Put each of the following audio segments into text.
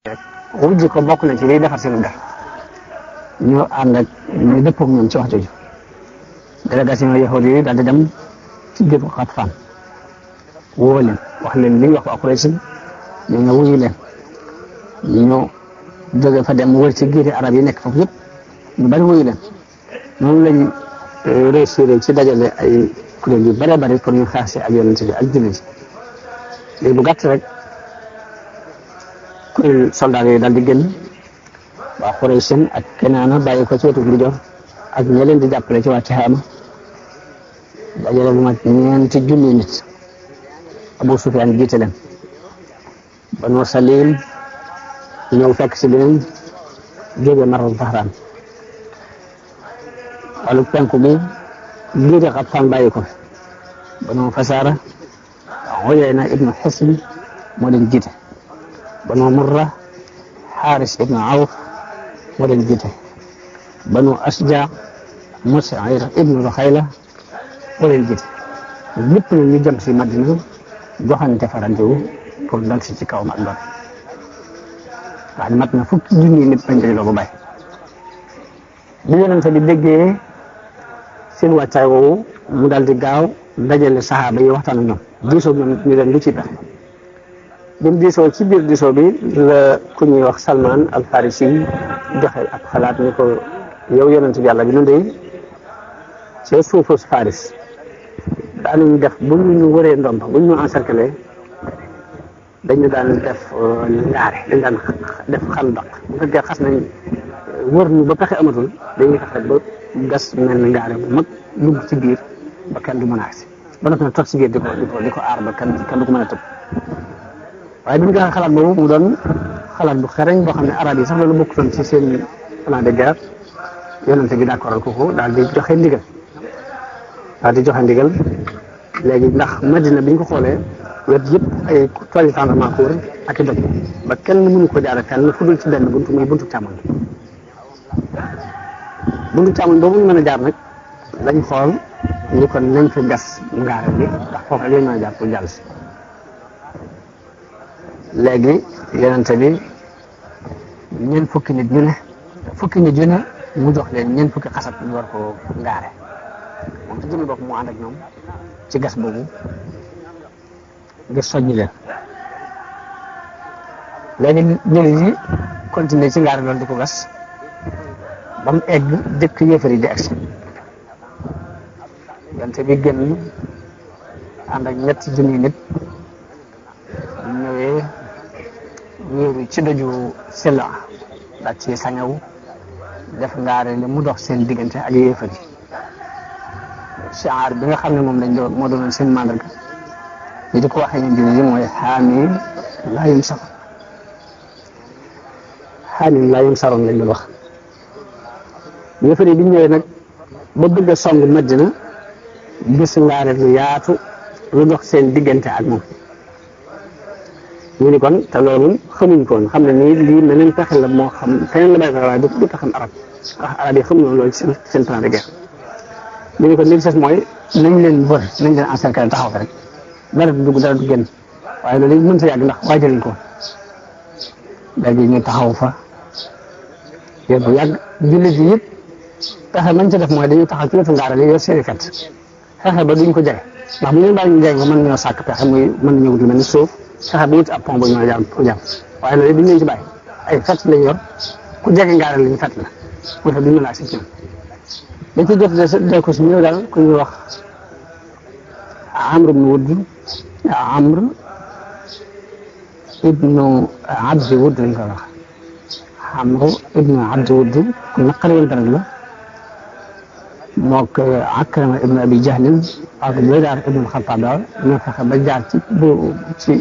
wujj ko bokk na ci liy defar seen der ñu ànd ak ñu dëppoo ak ñoom ci wax jooju délégation yahudi yi daal di dem ci biir Xatfaan woo leen wax leen li ñu wax waa Quraysh ñu nga wuyu leen ñu jóge fa dem wër ci giiri arab yi nekk foofu yëpp ñu bari wuyu leen noonu lañ réussir ci dajale ay kuréel yu bare bari pour ñu xaase ak yonent bi ak jullit yi léegi bu gàtt rek kuréel soldat yi daal di génn waa Quraysh ak Kinaana bàyyi ko ci wetu Ndijoor ak ña leen di jàppale ci waa Tihaama dajale lu mat 4 junni nit Abu Sufyaan jiite leen Banu Salim ñëw fekk si leen jóge Marru Zahraan wàllu penku bi giiri Xatfaan bàyyi ko Banu Fasaara Uyayna ibnu Hisn moo leen jiite Banu Murra Xaaris ibnu Awf moo leen jiite Banu Asja Mus'ir ibnu Ruxayla moo leen jiite ñëpp ñu jëm si Madina joxante fa rendez-vous pour dal si ci kawam ak doon waaye mat na 10 junni nit bañ dañ ko bàyyi bi yonent bi déggee seen wàccaay woowu mu daal di gaaw dajale saxaaba yi waxtaan ak ñoom diisoo ñoom ñu leen lu ci pexe bi mu diisoo ci biir diisoo bi la ku ñuy wax Salman al Farisi joxe ak xalaat ni ko yow yonent bi yàlla bi nu dey ci suufu Faris daanañu def bu ñu wëree ndomb bu ñu encercler dañu daan def ngaare dañu daan def xandak bu fekkee xas nañ wër ñu ba pexe amatul dañuy fex rek ba gas mel ni ngaare bu mag dugg ci biir ba kenn du mën a agsi ba noppi nag toog ci biir di ko aar ba kenn du ko mën a tëb waaye bi ñu joxee xalaat boobu mu doon xalaat bu xereñ boo xam ne arab yi sax loolu bokkutoon ci seen plan de guerre yonente bi d'accordal ko daal di joxe ndigal léegi ndax Madina bi ñu ko xoolee wet yëpp ay tooli tendement ko wër ak i doj ba kenn mënu ko jaare fenn fu dul ci benn buntu muy buntu càmmoñ boobu ñu mën a jaar nag lañ xool ñu kon nañ fi gas ngaare bi ndax foofu rek lañ mën a jaar pour jàll si léegi yonente bi ñeent fukki nit ñu ne mu jox leen ñeent fukki xasat ñu war ko ngaare moom ci jëmmi bopp mu ànd ak ñoom ci gas boobu ngir soññi leen léegi jullit yi continuer ci ngaare loolu di ko gas ba mu egg dëkk yéefar yi di agsi yonente bi génn ànd ak 3 junni nit ñëwee wéeru ci doju Sila daal ci sañaw def ngaare li mu dox seen diggante ak yéefar yi shi'ar bi nga xam ne moom lañ doon moo doonoon seen mandarga li di ko waxee ñun jullit yi mooy xaamim laa yunsar lañ doon wax yéefar yi bi ñëwee nag ba bëgg a song Madina gis ngaare lu yaatu lu dox seen diggante ak moom ñu ni kon te loolu xamuñ ko woon xam ne nii lii meneen pexe la moo xam feneen la bay waaye du pexem arab ndax arab yi xamuñu loolu ci seen plan de guerre ñu ni kon li des mooy nañ leen wër nañ leen encercler taxaw fa rek dara du dugg dara du génn waaye loolu it mënta yàgg ndax waajaluñ ko léegi ñu taxaw fa yéen bu yàgg jullit yi it pexe mañ ca def mooy dañuy taxaw ci wetu ngaara li yor seeni fet fexe ba duñ ko jege ndax bu ñu bàyyi ñu jege ko mën ñoo sàkk pexe muy mën nañu wut lu mel ni suuf fexe ba wut ab pont bu ñu mën a jaar pour jàpp waaye loolu duñ leen ci bàyyi ay fet lañ yor ku jege ngaara li ñu fet la moo tax duñ mën a agsi ci ñoom dañ ci jot de ko si ñëw daal ku ñuy wax Amr ibnu Abdi Wudd lañ koy wax Amr ibnu Abdi Wudd ku naqari woon dara la mook Akrama ibnu Abi Jahlin ak Zaydar ibnu Xattaab daal ñoo fexe ba jaar ci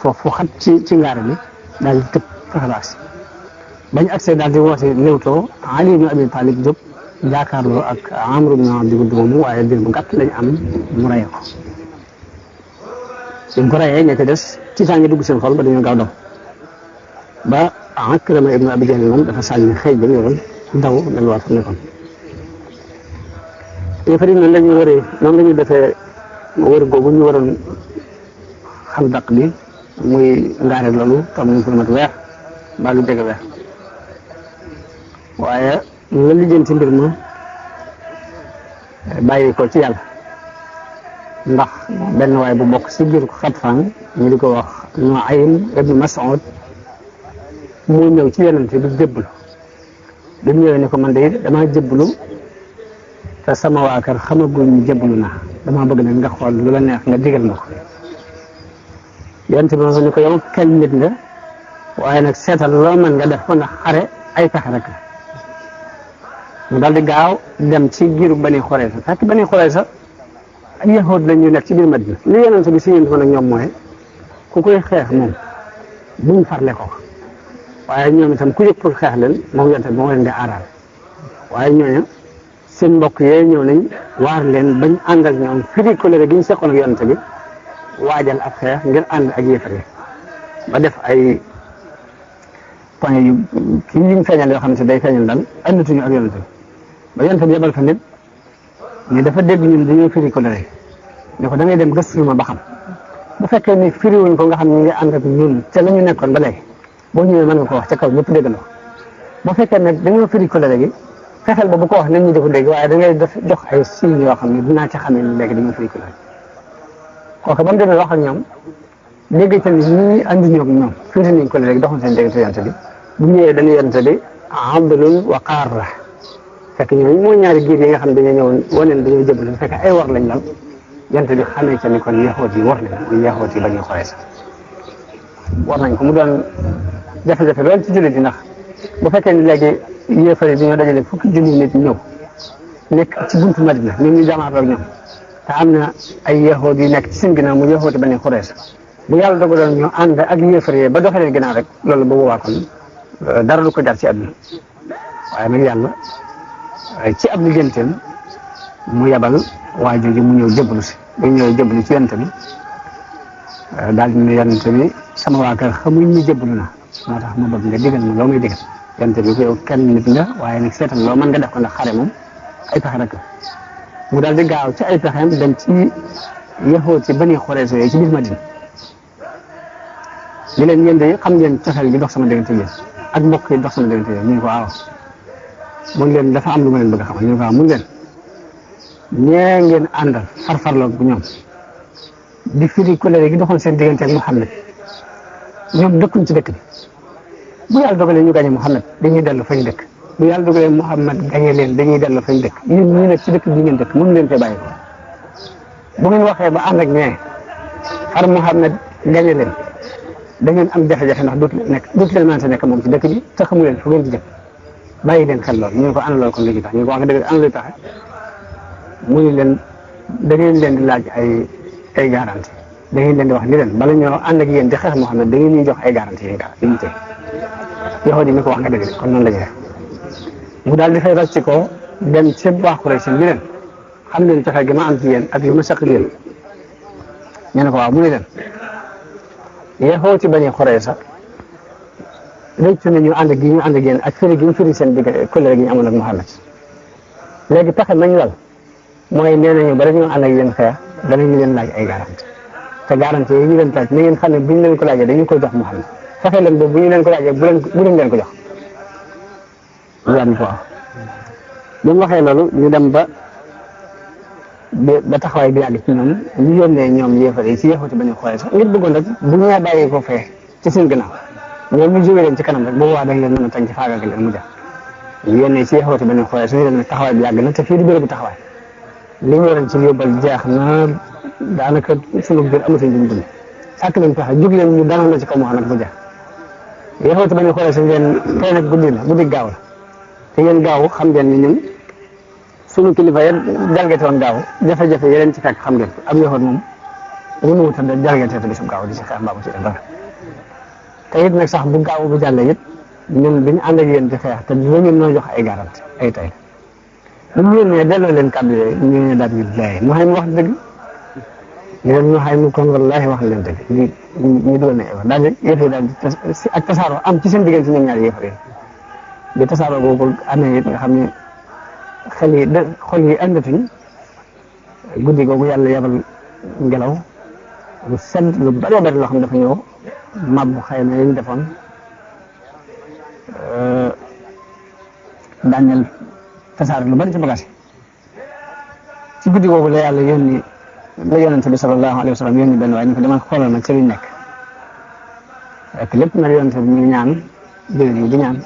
foofu xat ci ngaare bi daal di tëb fexe ba agsi bañ accès daal di woote léewtoo Ali ibnu Abi Talib jóg jàkkaarloo ak Amr ibn Abdi Wudd moomu waaye dir bu gàtt lañ am mu rey ko suñ ko reyee ña ca des ci saa ngi dugg seen xol ba dañoo gaaw daw ba Akrama ibn Abi Jahl moom dafa sànni xëy ba ñëwoon daw delluwaat fa nekkoon yéefar yi noonu la ñu wëree noonu la ñu defee wër googu ñu waroon xandak bi muy ngaare loolu tam nañ ko mat weer mbaa lu jege weer waaye la lijjanti mbir ma bàyyi ko ci yàlla ndax benn waay bu bokk si biir Xatfaan ñu di ko wax Nuaym ibn Mas'ud moo ñëw ci yonent bi jébbalu bi mu ñëwee ne ko man de damaa jébbalu te sama waa kër xamaguñ jébbalu naa damaa bëgg nag nga xool lu la neex nga digal ma ko yonent bi ma ne ko yow kenn nit nga waaye nag seetal loo mën nga def ko ndax xare ay pexe rek la mu daal di gaaw dem ci giiru Bani Xurayza fekk Bani Xurayza ay yahood la ñu nekk ci biir Madina li yonent bi si yéen nag ñoom mooy ku koy xeex moom buñ farle ko waaye ñoom itam ku yëg pour xeex leen moom yonent bi moo leen di aaral waaye ñooñu seen mbokk yee ñëw nañ waar leen bañ ànd ak ñoom firi colère gi ñu seqoon ak yonent bi waajal ak xeex ngir ànd ak yéefar yi ba def ay point yu kii yi ñu feeñal yoo xam ne day feeñal daal àndatuñu ak yonent bi ba yonent bi yebal fa nit ñu dafa dégg ñun dañoo firi colère ne ko da ngay dem gëstu ma ba xam bu fekkee ni firiwuñ ko nga xam ne ñu ngi ànd ak ñun te la ñu nekkoon ba léegi boo ñëwee mën nga ko wax ca kaw ñëpp déggandoo bu fekkee nag dañoo firi colère gi fexeel ba bu ko wax nit ñi di ko dégg waaye da ngay def jox ay signes yoo xam ne dinaa ci xamee ni léegi dañoo firi colère kooku ba mu demee wax ak ñoom dégg tamit ñi andi ñoom ñoom firi nañ colère gi doxoon seen diggante yonent bi bu ñëwee dañuy yonent bi Abdulun wa Qaarra fekk ñooñu mooy ñaari giir yi nga xam ne dañoo ñëwoon waneen dañoo jëbal fekk ay war lañ lan yonent bi xamee ca ni kon yaxoot yi war nañ muy yaxoot yi Bani Xurayza war nañ ko mu doon jafe-jafe loolu ci jullit yi ndax bu fekkee ni léegi yéefar yi dañoo dajale fukki junni nit ñëw nekk ci buntu Madina ñoom ñu jàmmaarloo ak ñoom te am na ay yaxoot yu nekk ci seen ginnaaw mu yaxoot yi Bani Xurayza bu yàlla dogaloon ñu ànd ak yéefar yi ba doxalee ginnaaw rek loolu ba boobaa kon dara lu ko jar ci àdduna waaye nag yàlla ci ab ligganteem mu yabal waa jooju mu ñëw jëbbalu si bu ñëwee jëbbalu ci yonent bi daal di ne yonent bi sama waa kër xamuñ ñu jëbbalu na moo tax ma bëgg nga digal ma loo may digal yonent bi ko yow kenn nit nga waaye nag seetal loo mën nga def ko ndax xare moom ay pexe rek la mu daal di gaaw ci ay pexeem dem ci yaxoot ci Bani Xurayza yooyu ci biir Madina li leen yéen de xam ngeen cofeel gi dox sama diggante yéen ak mbokk yi dox sama diggante yéen ñu ne ko waaw mun leen dafa am lu ma leen bëgg a xamal ñu ne ko waaw mun leen ñee ngeen àndal farfarloo bu ñoom di firi colère gi doxoon seen diggante ak Muhammad ñoom dëkkuñ ci dëkk bi bu yàlla dogalee ñu gañe Muhammad dañuy dellu fañ dëkk bu yàlla dogalee Muhammad gañe leen dañuy dellu fañ dëkk ñun ñu nekk ci dëkk bi ngeen dëkk mënu leen fee bàyyi ko bu ngeen waxee ba ànd ak ñee far Muhammad gañe leen da ngeen am jafe-jafe ndax dootu leen mën a nekk moom ci dëkk bi te xamu leen fu ngeen di jëm bàyyi leen xel lool ñu ne ko ana lool kon li ci tax ñu ko wax dëgg ana luy taxe mu ne leen da ngeen leen di laaj ay garantie da ngeen leen di wax ni leen bala ñoo ànd ak yéen di xeex Muhammad da ngeen ñuy jox ay garantie yi ñu tey yow di mi ko wax nga dëgg de kon noonu la ñuy def mu daal di fay ràcc ci ko dem ci waa Quraysh ni leen xam leen cofeel gi ma am ci yéen ak li ma saq yéen ñu ne ko waaw mu ne leen yaxoo ci Bani Xurayza rëccu nañu ànd gi ñu ànd ak yéen ak firi gi ñu firi seen digg colère gi ñu amoon ak Muhammad léegi pexe nañ lal mooy nee nañu ba dañoo ànd ak yéen xeex danañu leen laaj ay garantie te garantie yi ñu leen laaj na ngeen xam ne bu ñu leen ko laajee dañu koy jox Muhammad fexe leen boobu bu ñu leen ko laajee bu leen ko jox ñu am ko waaw bi mu waxee loolu ñu dem ba taxawaay bi yàgg ci ñoom ñu yónnee ñoom yéefar yi ci yaxoo ci Bani Xurayza ngir bëggoon rek bu ñu bàyyi ko fee ci seen gannaaw ñoom ñu jógee leen ci kanam rek boobu waa dañ leen mën a tànc faagaag leen mu def ñu yónnee ci yaxoo ci Bani Xurayza ñu leen taxawaay bi yàgg na te fii di bérébu taxawaay li ñu waroon ci yóbbal jeex na daanaka sunu biir amatuñ duñ dund sàkk nañ pexe jóg leen ñu danoon la ci kaw Muhammad bu jeex yaxoo ci Bani Xurayza ngeen tey nag guddi gaaw la te yéen gaaw xam ngeen ni ñun sunu kilifa yéen jalgate woon gaaw jafe-jafe yeneen ci fekk xam ngeen ko am yaxoot moom mënu wuta da jalgate te bisum gaaw di ci xeex mbaa bu ci def dara te it nag sax bu gaaw bu jàllee it ñun bi ñu ànd ak yéen di xeex te dina ngeen noo jox ay garanti ay tay bu ñu yónnee delloo leen kàddu yooyu ñu ne daal di lay mu xay mu wax dëgg ñu leen ñu xay mu kon wallaahi wax leen dëgg ñu dugal na ay wax daal di yëf yi daal di ak tasaaroo am ci seen diggante ñoom ñaari yëfar yi bi tasaaroo boobu amee it nga xam ne xol yi àndatuñ guddi googu yàlla yabal ngelaw lu sedd lu bari bari loo xam ne dafa ñëw mabbu xayma yi ñu defoon daaneel tasaare lu bari ci bagage ci guddi googu la yàlla yónni la yonente bi sallallahu alayhi wa sallam yónni benn waaye ñu ko demal xoolal ma ci liñ nekk rek lépp nag yonente bi ñu ngi ñaan jullit yi di ñaan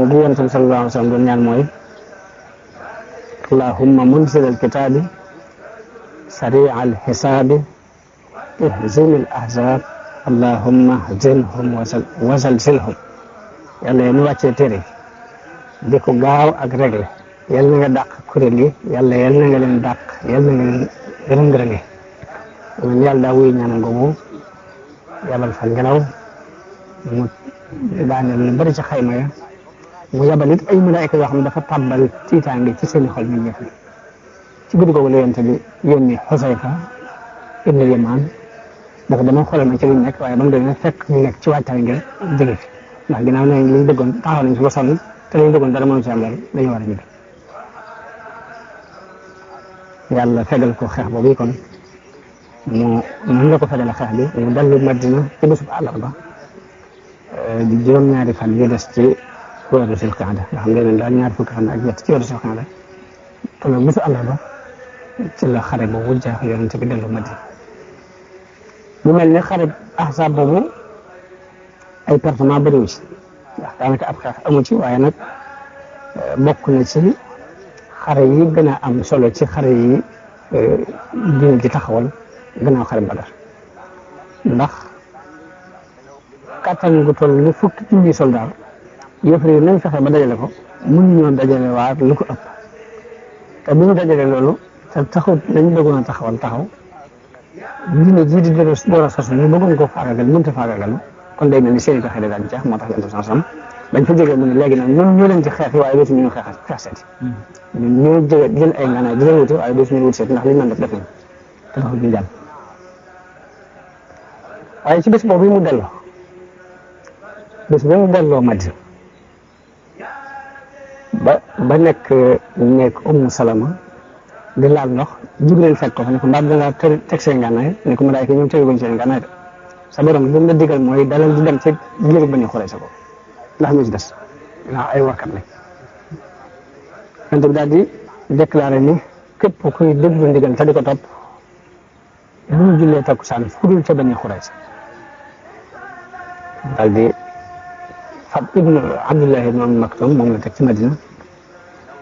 gi yonente bi sallallahu alayhi wa sallam doon ñaan mooy allahumma munzil alkitaabi sari al xisaabi ihzim al ahzab allahumma zilhum wasalzilhum yàlla yéen ñu wàccee téere di ko gaaw ak réglé yal na nga dàq kuréel yi yàlla yal na nga leen dàq yal na nga leen rëng-rënge man yàlla daa wuy ñaanam googu yabal fa ngelaw mu daaneel lu bari ci xayma ya mu yabal it ay malaayka yoo xam ne dafa tàbbal tiitaange ci seen xol ñu ñëf ci guddi googu la yonent bi yónni Xusayfa ibnu Yamaan dafa dama xoolal ma ci liñ nekk waaye ba mu demee fekk ñu nekk ci waajtaay ngir jóge fi ndax ginnaaw ne liñ dëggoon taxaw nañ fi ba sonn te liñ dëggoon dara mënu ci am loolu dañu war a ñibbi yàlla fegal ko xeex boobu kon mu mën nga ko fegale xeex bi mu dellu Madina ci bésub àllarba di juróom-ñaari fan yu des ci weeru Zulqaada nga xam ne daal ñaar fukki fan ak ñett ci weeru Zulqaada te loolu bésu àllarba ci la xare boobu jeex yonent bi dellu Madina mu mel ni xare Ahzab boobu ay pertement bëriwu ci ndax daanaka ab xeex amu ci waaye nag bokk na ci xare yi gën a am solo ci xare yi diine ji taxawal gannaaw xare Badar ndax kattan gu toll ni fukki junni soldaar yëf yi nañ fexe ba dajale ko mun ñoo dajale waar lu ko ëpp te bu ñu dajale loolu te taxut dañu bëggoon a taxawal taxaw diine jii di door a sosu ñu bëggoon ko faagagal mënta faagagal kon day mel ni seen i pexe daan jeex moo tax yonent bi sallam bañ fa jógee mu ne léegi nag ñun ñoo leen ci xeex yi waaye dootuñu ñu xeex seeti ñun ñoo jóge jël ay nganaay di leen wuti waaye dootuñu wut seeti ndax li ñu mën def nañ te taxul ñu jàll waaye ci bés boobu mu delloo bés bi mu delloo Madina ba nekk Ummu Salama di laal ndox Jibril fekk ko fa ne ko mbaa danga teg seen nganaay ne ko malaayka ñoom teguñ seen nganaay de sa borom li mu la digal mooy dalal di dem ci giiru Bani Xurayza ko ndax ñu ci des ndax ay warkat lañ yonent bi daal di déclaré ni képp kuy déglu ndigal te di ko topp bu ñu jullee takkusaan fudul ca Bani Xurayza daal di fab ibnu Abdullah ibnu Maktum moom la teg ci Madina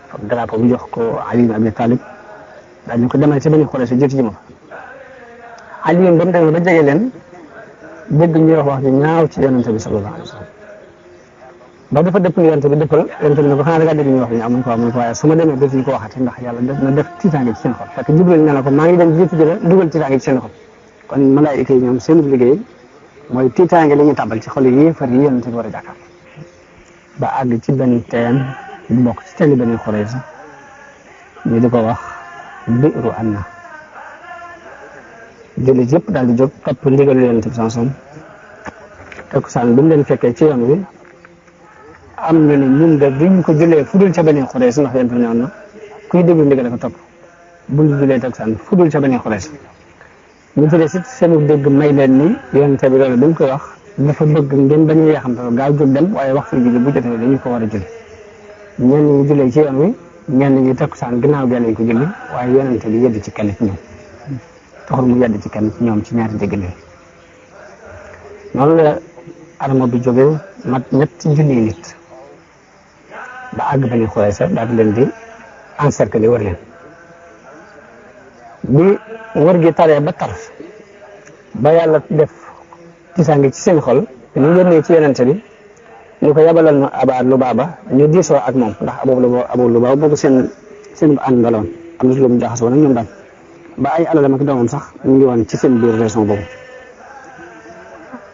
fab drapeau bi jox ko Ali ibn Abi Talib daal ñu ko demal ci Bani Xurayza jiitu ji ma fa Ali ba mu demee ba jege leen dégg ñuy wax ñu ñaaw ci yonent bi sallallahu alayhi wa sallam ba dafa dëpp ni yonent bi dëppal yonent bi ne ko xanaa da ngaa dégg ñuy wax ñu amuñ ko waaye su ma demee dootuñu ko waxati ndax yàlla def na def tiitaange ci seen xol fekk Jibril ne na ko maa ngi dem jiitu ji la dugal tiitaange ci seen xol kon malaayika yi ñoom seen liggéey mooy tiitaange li ñuy tàbbal ci xol yi yéefar yi yonent bi war a jàkkaar ba àgg ci benn teen bu bokk ci teeni Bani Xurayza ñu di ko wax Bi'ru Anna jullit yëpp daal di jóg topp ndigalu yonent bi sansom takkusaan bi mu leen fekkee ci yoon wi am na ni ñun de duñ ko jullee fudul ca Bani Xurayza ndax yonent bi ñëwoon na kuy déglu ndigal ko topp buñ jullee takkusaan fudul ca Bani Xurayza ñu tuddee si seenu dégg may leen ni yonent bi loolu dañ koy wax dafa bëgg ngeen bañ a yaxam te gaaw jóg dem waaye waxtu julli bu jotee dañu ko war a julli ñenn ñi jullee ci yoon wi ñenn ñi takkusaan ginnaaw gi lañ ko julli waaye yonent bi yedd ci kenn ci ñoom taxul mu yedd ci kenn ci ñoom ci ñaari dégg noonu la arma bi jógee mat ñetti junniy nit ba àgg Bani Xurayza daal di leen di encercler wër leen bi wër gi taree ba tar ba yàlla def tisaange ci seen xol ñu yónnee ci yonent bi ñu ko yabalal ma Aba Lubaaba ñu diisoo ak moom ndax Abu Lubaaba boobu seen ànd la woon am na lu mu jaxasoo nag ñoom daal ba ay alalam ak doomam sax ñu ngi woon ci seen biir région boobu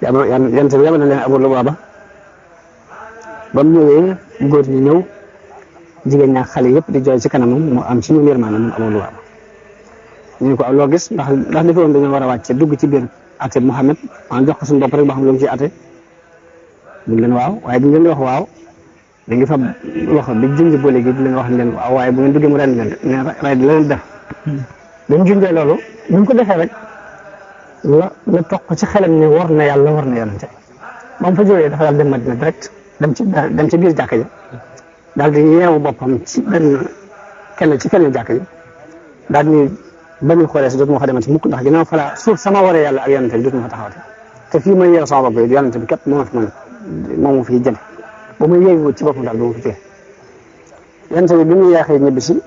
yonent bi yabal na leen Abu Lubaaba ba mu ñëwee góor ñi ñëw jigéen ñaa xale yëpp di jooy ci kanamam mu am ci ñu yërmaane moom Abu Lubaaba ñu ne ko loo gis ndax defe woon dañoo war a wàcce dugg ci biir ate Muhammad maanaam jox ko suñu bopp rek boo xam lu mu ci ate buñ leen waaw waaye bu ñu leen di wax waaw da ngi fa loxo bi junj boole gi di leen wax leen waaw waaye bu ngeen duggee mu ren leen ray di leen def dañ junjee loolu ñu ko defee rek la toq ci xelam ne war na yàlla war na yonente ba mu fa jógee dafa daal dem Madina direct dem ci biir jàkka ji daal di yeewu boppam ci kenn jàkka ji daal ni bañu xoolee si dootuma fa demati mukk ndax ginnaaw fa la suuf sama waree yàlla ak yonente bi dootuma fa taxawate te fii may yeewu sama bopp yi yonente bi képp moomu fi jële ba muy yeewu ci boppam daal ba mu fi jógee yonente bi mu yeexee ñibbi si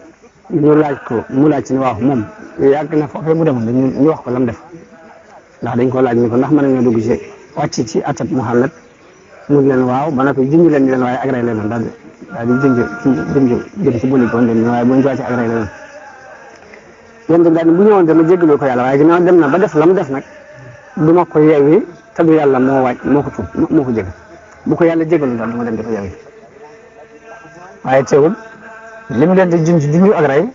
ñu laaj ko mu laaj ci ne waaw moom yàgg na foofee mu demoon ñu wax ko lam def ndax dañ ko laaj ni ko ndax mën nañoo dugg ci wàcc ci atab Muhammad mu leen waaw ba noppi junj leen di leen waaye agré leen daal di junj ci bëli ko leen waaye bu ñu wàcc agré leen yonente bi daal bu ñëwoon dama jéggaloo ko yàlla waaye ginnaaw dem na ba def lam def nag du ma ko yeewi te du yàlla moo ko tuub moo ko jégal bu ko yàlla jégalu daal du ma dem di ko yeewi waaye teewul li mu leen di junj ak rey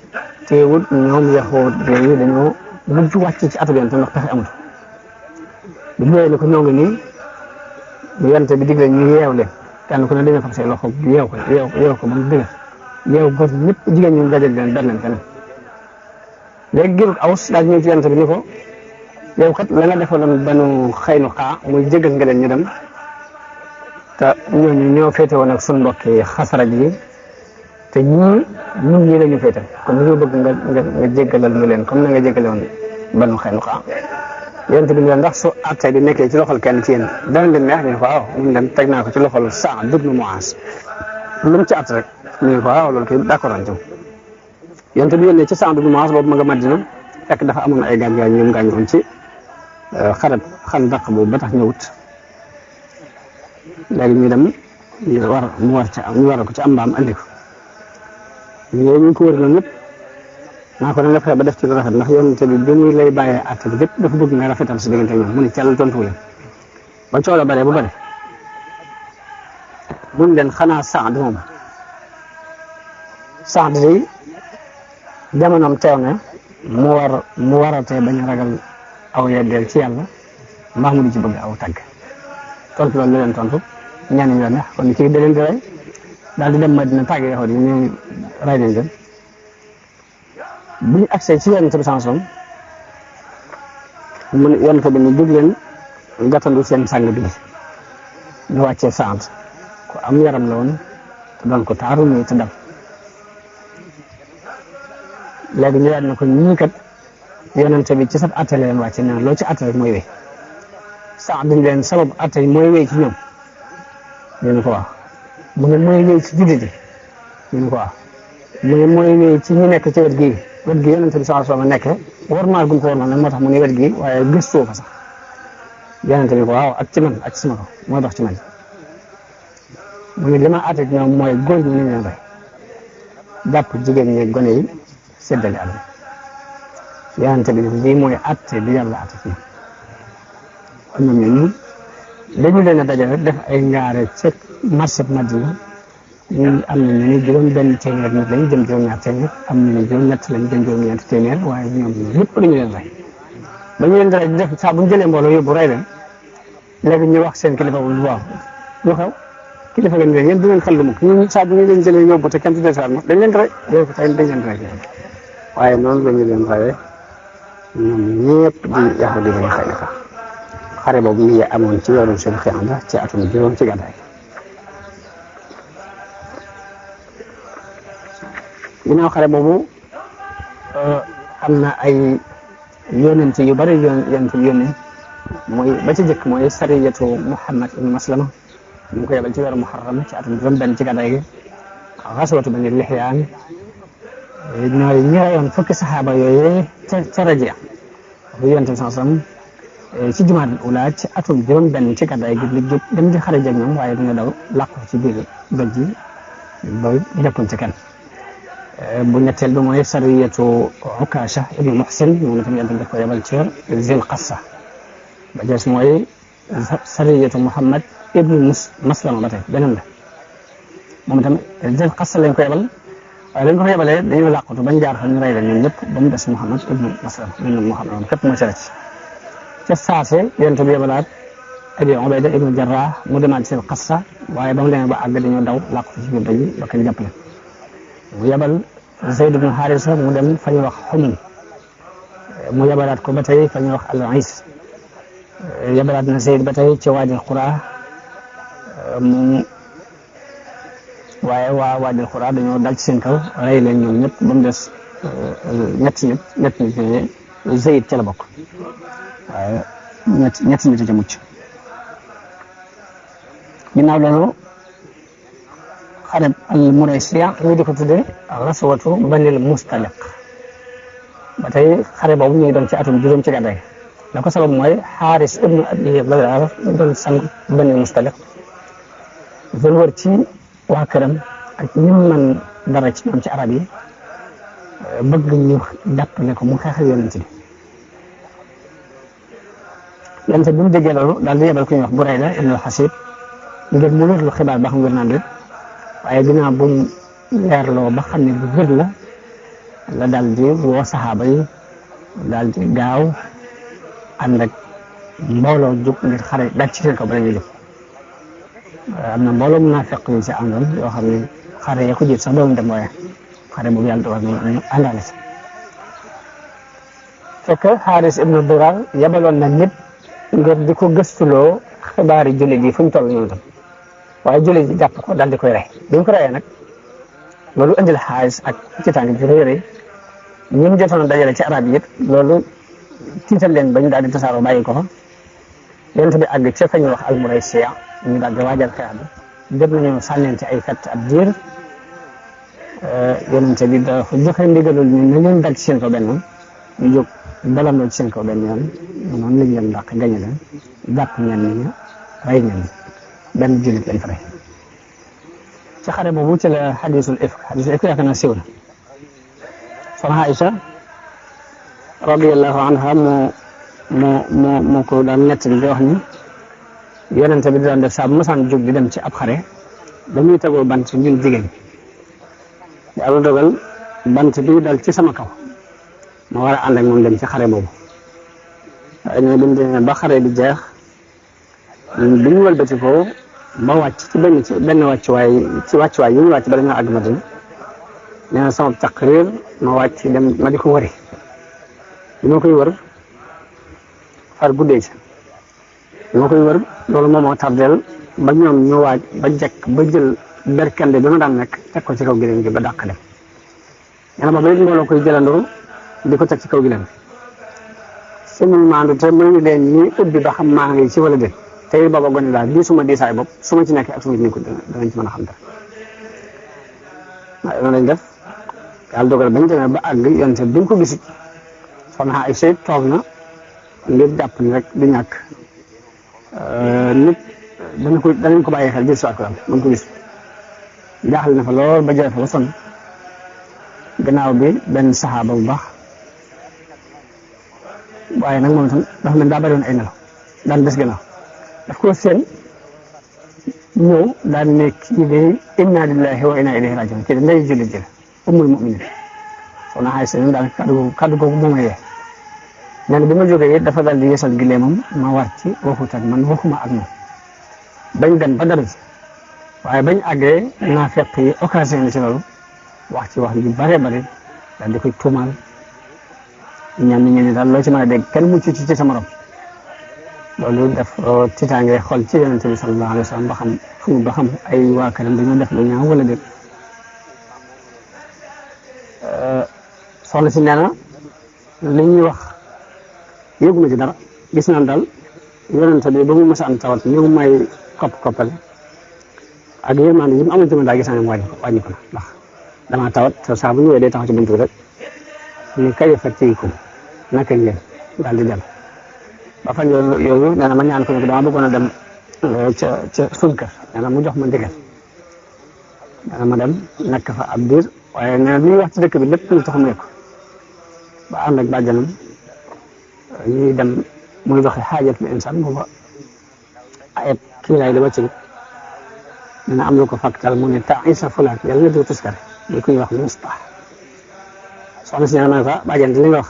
teewul ñoom yaxoot yi dañoo mujj wàcc ci atab yonente ndax pexe amatu bu ñëwee ne ko ñoo ngi nii yonente bi digle ñu yeew leen kenn ku ne dañoo fab say loxo yeew ko ba mu dëgër yeew góor ñëpp jigéen ñu dajal leen ber leen feneen léegi girut aws daal ñëw ci yonente bi ni ko yow kat la nga defoon banu xëynu xaa muy jégal nga leen ñu dem te ñooñu ñoo féete woon ak suñu mbokki xasaraj yi te ñun ñii la ñu féete kon ñu bëgg nga jéggalal ñu leen comme na nga jéggale woon banu xëynu xaa yonente bi ne ndax su àtte bi nekkee ci loxol kenn ci yéen dana leen neex ñu ne ko waaw ñu leen teg naa ko ci loxol Saad ibn Muaaz lu mu ci àtte rek ñu ne ko waaw loolu kay d'accord nañ ci yonente bi yónnee ci Saad ibn Muaaz boobu ma nga Madina fekk dafa amoon ay gaañ ñoom gaañoon ci xarab Xandaq boobu ba tax ñëwut léegi ñu dem ñu war ko ci am mbaam andi ko ñu ko wër noonu ñëpp naa ko na nga fexe ba def ci lu rafet ndax yonente bi muy lay bàyyee àtte bi lépp dafa bëgg nga rafetal si diggante ñoom mu ne càll tontu leen ba coow la bare bu bare mun leen xanaa Saad moom Saad day jamonoom teew na mu waratee bañ a ragal aw yeddeel ci yàlla mbaa mu di ci bëgg aw tàgg tontu loolu la leen tontu ñaan ñu la neex kon kii da leen di rey daal di dem Madina tàgg yaxoot yi ñu rey nañ leen bu ñu agsee ci yonente bi sansom mu ne yonente bi ni jóg leen gàttandu seen sang bi ñu wàccee Saad ku am yaram la woon te doon ko taaru nii te dal léegi ñu daal ne ko ñii kat yonente bi ci sab atte la leen wàcce nee na loo ci atte rek mooy wéy Saad dañ leen sabab atte mooy wéy ci ñoom ñu ne ko waaw mu ne mooy wéy ci jullit yi ñu ne ko waaw mu ne mooy wéy ci ñu nekk ci wet gi yonente bi sallallahu alayhi wasallam nekk war maa gum ko war nag moo tax mu ne wet gi waaye gëstoo fa sax yonente bi ko waaw ak ci man ak ci sama ko mooy dox ci man mu ne li ma atte ci ñoom mooy góor ñi ñu leen rey jàpp jigéen ñi gone yi séddale àll yonente bi lii mooy atte bi yàlla atte ci ñoom ñooñu dañu leen a dajale def ay ngaare ca marché Madina ñu am na ñu ne juróom-benn téeméer nit lañ jëm juróom-ñaar téeméer am na ñu juróom-ñett lañ jëm juróom-ñeent téeméer waaye ñoom ñëpp dañu leen rey ba ñu leen di rey def saa bu ñu jëlee mbooloo yóbbu rey leen léegi ñu wax seen kilifa bu waaw lu xew kilifa ngeen leen yéen du ngeen xel lu mukk ñu saa bu ñu leen jëlee yóbbu te kenn tuddee saa dañ leen di rey yooyu ko tey dañ leen di rey waaye noonu la ñu leen reyee ñoom ñëpp di yaxu di bañ xëy na xare boobu mi ngi amoon ci weeru seen xeexanda ci atum juróom ci gàddaay ginnaaw xare boobu am na ay yonent yu bari yonent yónni mooy ba ci jëkk mooy sariyatu Muhammad ibn Maslama ñu ngi ko yebal ci weeru Muharram ci atum juróom-benn ci gàddaay gi xaswatu Bani Lihyaan ñooy ñi reyoon fukki saxaaba yooyu ca Rajia yonent bi sallam ci Jumaadal Ula ci atum juróom-benn ci gàddaay gi li jóg dem di xare jeg ñoom waaye dañu daw làqu ci biir doj ji ba jàppuñ ci kenn bu ñetteel bi mooy sariyatu Ukasha ibnu Muhsin moom itam yonent bi daf ko yebal ci Zil Qassa ba jees mooy sariyatu Muhammad ibnu Maslama ba tey beneen la moom itam Zil Qassa lañ ko yebal waaye lañ ko fa yebalee dañoo làqatu bañ jaar fa ñu rey leen ñoom ñëpp ba mu des Muhammad ibnu Maslama ibnu Muhammad moom képp moo ci rëcc ca saase yonent bi yebalaat Abi Ubayda ibnu Jarrah mu demaat Zil Qassa waaye ba mu demee ba àgg dañoo daw làqatu ci biir doj yi ba kenn jàppale mu yebal Zayd ibn Harisa mu dem fa ñuy wax Humum mu yebalaat ko ba tey fa ñuy wax Al-Is yabalaat na Zayd ba tey ci Waadil Quraa waaye waa Waadil Quraa dañoo dal ci seen kaw rey leen ñoom ñëpp ba mu des ñett nit Zayd ca la bokk waaye ñett nit ca mucc. ginnaaw loolu xareb al Muraysiya ñu di ko tuddee Ghazwatu Banil Mustaliq ba tey xare boobu ñu ngi doon ci atum juróom ci gàddaay la ko sabab mooy Xaaris ibnu Abi Baltaata doon sang Banil Mustaliq doon wër ci waa këram ak ñim man dara ci ñoom ci arab yi bëgg ñu jàppale ko mu xeexal yonent bi yonent bi mu déggee loolu daal di yebal ku ñuy wax Burayda ibnu Xasib ngir mu wérlu xibaar ba xam wér naa déet waaye ginnaaw bu mu leerloo ba xam ne bu wér la daal di woo saxaaba yi daal di gaaw ànd ak mbooloo jóg ngir xare dal ci seen kaw ba la ñuy jóg am na mbooloo munaafiq yi ci àndoon yoo xam ne xare ya ko jiit sax doon dem waaye xare boobu yàlla dogal nañu àndaale si fekk Xaaris ibnu Durar yabaloon na nit ngir di ko gëstuloo xibaari jullit yi fu ñu toll ñoom tam waaye jullit yi jàpp ko daal di koy rey bi ñu ko reyee nag loolu indil Xaaris ak ci tàng ji rëy ñun jotoon dajale ci arab yi it loolu tiital leen ba ñu daal di tasaaroo bàyyi ko fa yonent bi àgg ca fa ñuy wax al Muraysiya ñu daal di waajal xeex bi jot nañu sànneen ay fett ab diir yonent bi dafa joxe ndigalul ñu ne leen dal ci seen kaw benn yoon ñu jóg dalandoo ci seen kaw benn yoon noonu lañ leen dàq gañe leen jàpp ñenn ñi rey ñenn ñi benn jullit lañ fa rey ci xare boobu ci la xadisul ifk yaakaar naa siiw na soxna Aïcha radiyallahu anha moo ko daan nettali di wax ni yonente bi daan def saa bu masaan jóg di dem ci ab xare dañuy tegoo bant ñun jigéen yàlla dogal bant bi dal ci sama kaw ma war a ànd ak moom dem ci xare boobu waaye ne bi mu demee ba xare bi jeex bi ñu wëlbati ko ba wàcc ci benn wàccuwaay yi ñu wàcc ba dañoo àgg Madina nee na sama taqrir ma wàcc dem ma di ko wëri bi ma koy wër far guddee ci bi ma koy wër loolu moom moo tardeel ba ñoom ñu waaj ba jekk ba jël berkande bi ma daan nekk teg ko ci kaw gileem gi ba dàq dem nee na ba léegi mbooloo koy jëlandoo di ko teg ci kaw gileem suñu maandu te muy leen ñi ubbi ba xam maa ngi ci wala déet tey booba gone daal bii suma diisaay bopp su ma ci nekkee ak su ma ci nekkul danañ ci mën a xam dara waaye noonu lañ def yàlla dogal bañ demee ba àgg yonte bi ñu ko gisit soxna Aysa toog na ngir jàpp ni rek di ñàkk nit danañ ko bàyyi xel jël si waat ko daal mën ko gis jaaxle na fa lool ba jëlee fa ba sonn gannaaw bi benn saxaaba bu baax waaye nag moom itam dafa mel daa bëri woon ay nelaw daan des gannaaw daf ko seen ñëw daan ne kii de inna lillahi wa inna ilayhi rajiun kii de ndey jullit ji la ummul mu'minin soxna Aysa daal kaddu googu moom la yee nee na bi ma jógee it dafa daal di yeesal gileemam ma war ci waxut ak man waxuma ak moom bañ dem ba dara ci waaye bañ àggee naa fekk yi occasion ci loolu wax ci wax yu bare bare daal di koy tuumaal ñenn ñi ne daal loo ci mën a dégg kenn mucc ci sa morom loolu def tiitaange xol ci yonente bi sallallahu alayhi wa sallam ba xam ay waa këram dañoo def lu ñaaw wala déet soxna si nee na li ñuy wax yëguma ci dara gis naan daal yonente bi ba mu mës a am tawat ñëw may koppale ak yërmande yi mu amoon ci man daa gis naa ne wàññi ko na ndax damaa tawat te saa bu ñëwee day taxaw ci buntu bi rek ni kay fatiikum naka ngeen daal di dem ba fan yooyu nee na ma ñaan ko ne dama bëggoon a dem ca suñu kër nee na mu jox ma ndigal nee na ma dem nekk fa ab diir waaye nee na li ñuy wax ci dëkk bi lépp lu tax mu ko ba ànd ak bàjjanam ñuy dem muy doxi xaajatul insaan booba ayib kii laay di wàcc nee na am lu ko faktal mu ne ta isa fulaan yàlla nga dugg tuskare li kuy wax Mustah soxna si nee na ma ne ko bàjjan li nga wax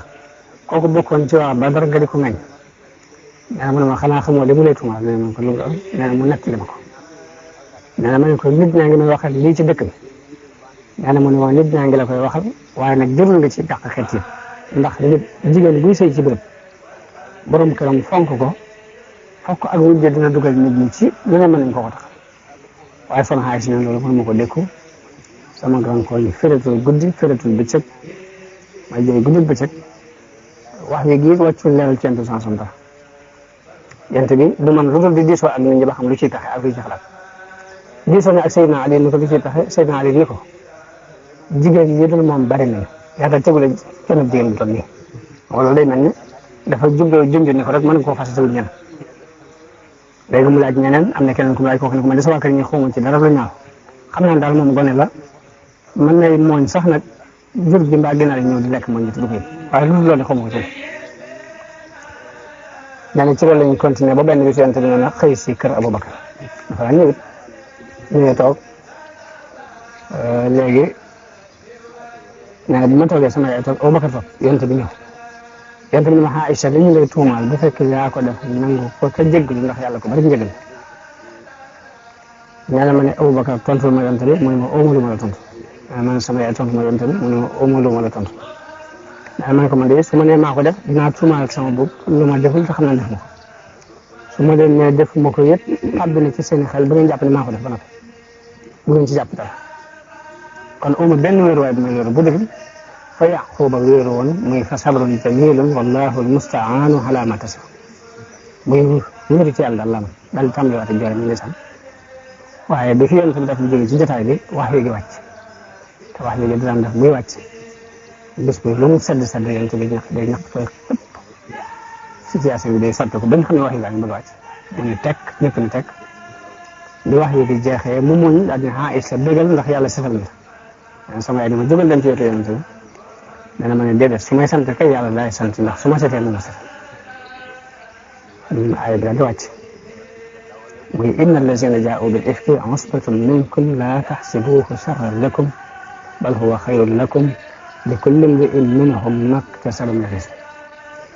kooku bokkoon ci waa ba dara nga di ko ngañ nee na mu ne ma xanaa xamoo li mu lay tuumaal nee na ko lu mu doon nee na mu nettali ma ko nee na ma ne ko nit ñaa ngi may waxal lii ci dëkk bi nee na mu ne ma nit ñaa ngi la koy waxal waaye nag jërul nga ci dàq xeet yi ndax nit jigéen buy sëy ci béréb borom këram fonk ko fokk ak wujje dina dugal nit ñi ci lu ne mën nañ ko ko tax waaye son xaalis ne loolu mënu ma ko dékku sama gàncax gi féretul guddi féretul bëccëg may jooy guddi bëccëg wax yi gii wàccul leeral ci yentu sansom tax yent bi du man lu dul di diisoo ak nit ñi ba xam lu ciy taxe ak lu ci xalaat diisoo ne ak Seydina Ali ni ko lu ciy taxe Seydina Ali ni ko jigéen ñi dul moom bari nañu yàlla tegule kenn jigéen bu toll nii loolu day mel ni dafa jubloo junj ni ko rek mën nga koo fas tawul ñeneen léegi mu laaj ñeneen am na keneen ku mu laaj kooku ne ko man de sama kër ñi xawma ci dara lu ñaaw xam naa daal moom gone la mën nay mooñ sax nag jur gi mbaa ginaar yi ñëw di lekk mooñ ñi du ko waaye lu loolu xawma ko ci daane ci loolu lañu continuer ba benn bis yonent bi na xëy si kër Aboubacar dafa ñëwit ñëwee toog léegi nee na bi ma toogee sama yaay toog Aboubacar toog yonent bi ñëw yonent bi ne ma Aïcha li ñu lay tuumaal bu fekkee yaa ko def nangu ko te jéggalu ndax yàlla ko bari njëgal nee na ma ne Aboubacar tontu ma yonent bi mu ne ma oomu lu ma la tontu man sama yaay tontu ma yonent bi mu ne ma oomu lu ma la tontu nee na ma ne ko man de su ma nee maa ko def dinaa tuumaal ak sama bopp lu ma deful te xam naa def ma ko su ma leen nee def ma ko yëpp xàbbi na ci seen xel ba ngeen jàpp ne maa ko def ba noppi bu ngeen ci jàpp dara kon oomu benn wéeruwaay bu may wéeru bu dëgg fa Yaquba wéeru woon muy fa sabrun jamilun wallahu almustaanu ala ma tasif muy wéeru ci yàlla daal daal di tàmbaliwaat ak jooy mi ngi sant waaye bi fi yonent bi daf di jóge ci jotaay bi wax yi gi wàcc te wax yi gi daan def muy wàcc bés bi lu mu sedd yonent bi day ñaq tooy xëpp situation bi day sotti ko ba nga xam ne wax yi gaa ngi bëgg a wàcc mu ne tekk ñëpp ni tekk bi wax yi di jeexee mu muñ daal di Aïcha bégal ndax yàlla setal na sama yaay dama jógal dem ci wetu yonent bi dana ma ne déedéet su may sant kay yàlla laay sant ndax su ma setee mu ma setal aaya bi daal di wàcc muy inna allazina jaa'u bil ifki usbatun minkum la taxsibuhu sharran lakum bal huwa xayrun lakum li kulli imri'in minhum maktasaba min al-ism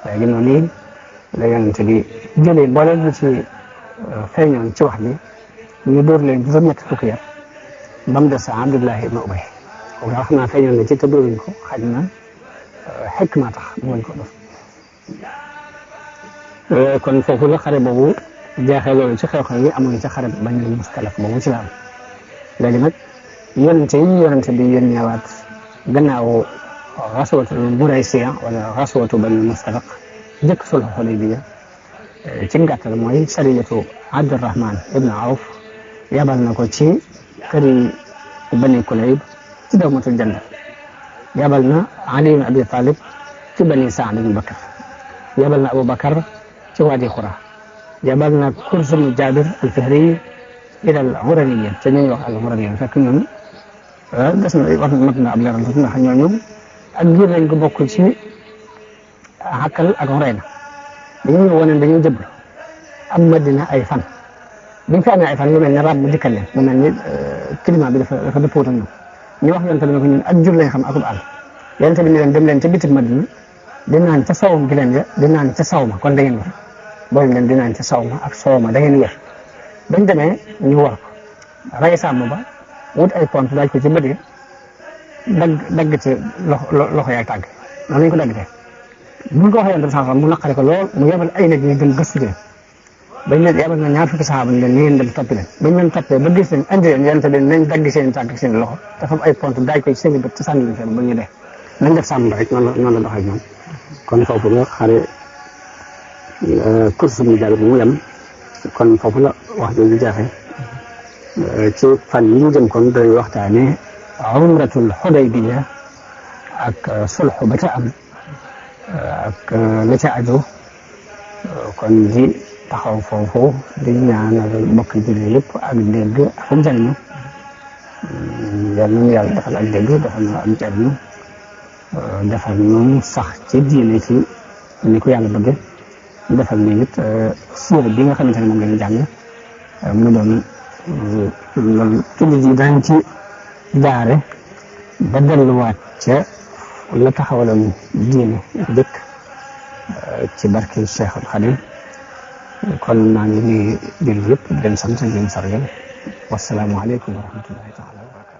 léegi noonu la yonent bi jëlee boole lu ci feeñoon ci wax bi ñu dóor leen juróom-ñett fukki yar ba mu des Abdullah ibn Ubay kooku wax naa feeñoon na ci te dóoruñ ko xaj na xikma tax mu bañ ko def kon foofu la xare boobu jeexee loolu ci xew-xew yi amoon ci xare Bani Mustalaq boobu ci la am léegi nag yonente bi yónneewaat gannaaw xaswatul Muraysiya wala xaswatu Bani Mustalaq njëkk sulhu Hudaybiya ci gàttal mooy sariyatu Abdurrahman ibn Awf yabal na ko ci këri Bani Kulayb ci dawmatul Jandal yabal na Ali ibn Abi Talib ci Bani Saad ibn Bakr yabal na Aboubacar ci Wadi Xura yabal na Kursum Jabir al-Fihri ila al-Ghuraniyin te ñuy wax al-Ghuraniyin fekk ñoom des na war mat na ab leeral ndax ñooñu ak ngir lañ ko bokk ci Hakkal ak Urayna dañuy wane dañuy jëblu am Madina ay fan biñ fi amee ay fan yu mel ne rab mu dikkal leen mu mel ni climat bi dafa dëppoo ak ñoom ñu wax yonent bi ne ko ñun ak jur lañ xam akub àll yonent bi ne leen dem leen ca bitim Madina di naan ca sawum gi leen ya di naan ca saw ma kon da ngeen wér boobu leen di naan ca saw ma ak soow ma da ngeen wér bañ demee ñu war ko rey sàmm ba wut ay pont daaj ko ci bët yi dagg ci loxo yaay tàgg noonu lañ ko dagg tey buñ ko waxee yonent bi sax mu naqari ko lool mu yebal ay nit ñu dem gëstu leen bañ leen yebal na ñaar fukki saxaaba ñu leen ni ngeen dem toppi leen bañ leen toppee ba gis leen andi leen yonent bi nañ dagg seen tànk ak seen loxo dafa am ay pont daaj ko ci seen i bët ci sànni leen fenn ba ñu dee nañ def sàmm rek noonu la doxee ñoom kon foofu la xare course mu jàll mu yem kon foofu la wax jooju jeexee ci fan yi ñu jëm kon day waxtaane umratul Hudaybiya ak sulhu ba ca am ak la ca aju kon di taxaw foofu di ñaanal mbokk jullit yëpp ak dégg ak njëriñu yal na yàlla defal ak dégg defal na ak njëriñu defal ñu sax ci diine ci ni ko yàlla bëgge defal ñu it suura bi nga xamante ne moom ngeen jàng mu doon loolu jullit yi dañ ci jaare ba delluwaat ca la taxawaloon diine dëkk ci barke Cheikhul Khadim kon maa ngi nuyu jullit yëpp di leen sant di leen sargal wassalaamu aleykum wa rahmatullahi taala wa barakatu